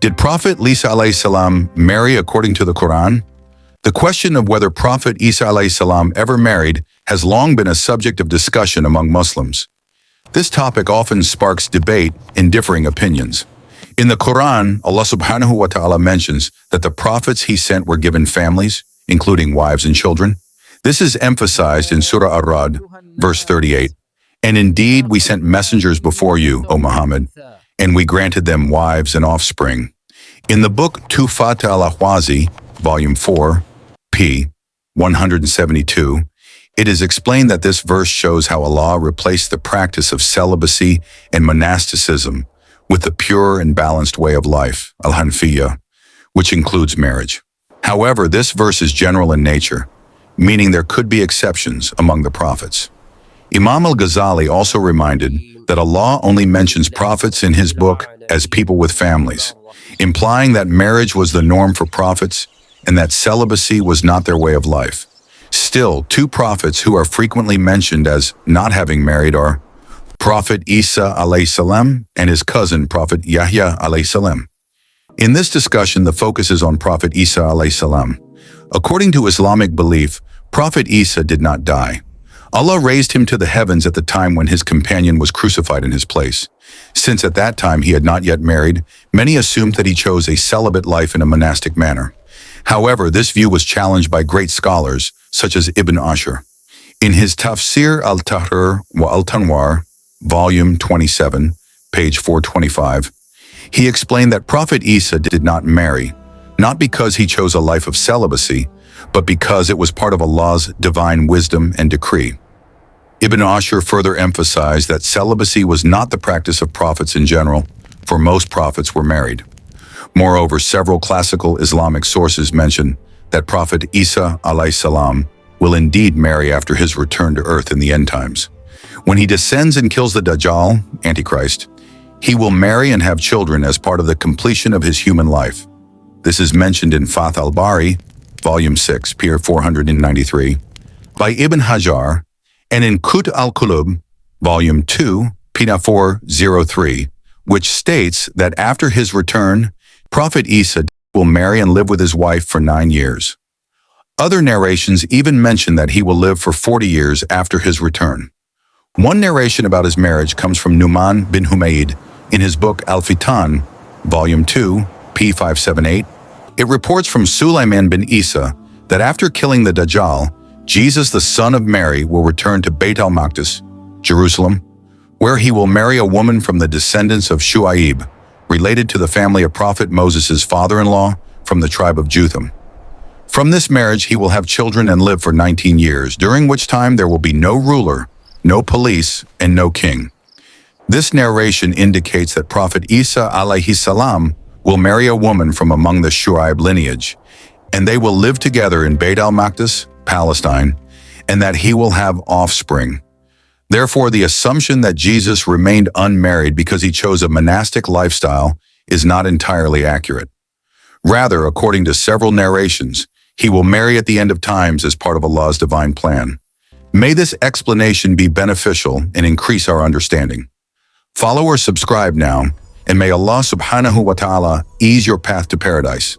Did Prophet Isa alayhi salam marry according to the Qur'an? The question of whether Prophet Isa alayhi salam ever married has long been a subject of discussion among Muslims. This topic often sparks debate in differing opinions. In the Qur'an, Allah subhanahu wa ta'ala mentions that the prophets he sent were given families, including wives and children. This is emphasized in Surah Ar-Ra'd, verse 38. And indeed, we sent messengers before you, O Muhammad, and we granted them wives and offspring. In the book Tufat al-Ahwazi, Volume 4, p. 172, it is explained that this verse shows how Allah replaced the practice of celibacy and monasticism with the pure and balanced way of life, al-Hanfiyya, which includes marriage. However, this verse is general in nature, meaning there could be exceptions among the prophets. Imam al-Ghazali also reminded that Allah only mentions prophets in his book as people with families, implying that marriage was the norm for prophets and that celibacy was not their way of life. Still, two prophets who are frequently mentioned as not having married are Prophet Isa alayhi salam and his cousin Prophet Yahya alayhi salam. In this discussion, the focus is on Prophet Isa alayhi salam. According to Islamic belief, Prophet Isa did not die. Allah raised him to the heavens at the time when his companion was crucified in his place. Since at that time he had not yet married, many assumed that he chose a celibate life in a monastic manner. However, this view was challenged by great scholars, such as Ibn Ashur. In his Tafsir al-Tahrir wa al-Tanwar, Volume 27, page 425, he explained that Prophet Isa did not marry, not because he chose a life of celibacy, but because it was part of Allah's divine wisdom and decree. Ibn Ashur further emphasized that celibacy was not the practice of prophets in general, for most prophets were married. Moreover, several classical Islamic sources mention that Prophet Isa alayhi salam will indeed marry after his return to earth in the end times. When he descends and kills the Dajjal, Antichrist, he will marry and have children as part of the completion of his human life. This is mentioned in Fath al-Bari, Volume 6, p. 493, by Ibn Hajar, and in Qut al-Qulub, Volume 2, p. 403, which states that after his return, Prophet Isa will marry and live with his wife for 9 years. Other narrations even mention that he will live for 40 years after his return. One narration about his marriage comes from Nu'man bin Humayd in his book Al-Fitan, Volume 2, p. 578. It reports from Sulaiman bin Isa that after killing the Dajjal, Jesus, the son of Mary, will return to Beit al-Maqdis, Jerusalem, where he will marry a woman from the descendants of Shu'aib, related to the family of Prophet Moses' father-in-law from the tribe of Jutham. From this marriage, he will have children and live for 19 years, during which time there will be no ruler, no police, and no king. This narration indicates that Prophet Isa alayhi salam will marry a woman from among the Shu'aib lineage, and they will live together in Beit al-Maqdis, Palestine, and that he will have offspring. Therefore, the assumption that Jesus remained unmarried because he chose a monastic lifestyle is not entirely accurate. Rather, according to several narrations, he will marry at the end of times as part of Allah's divine plan. May this explanation be beneficial and increase our understanding. Follow or subscribe now, and may Allah subhanahu wa ta'ala ease your path to paradise.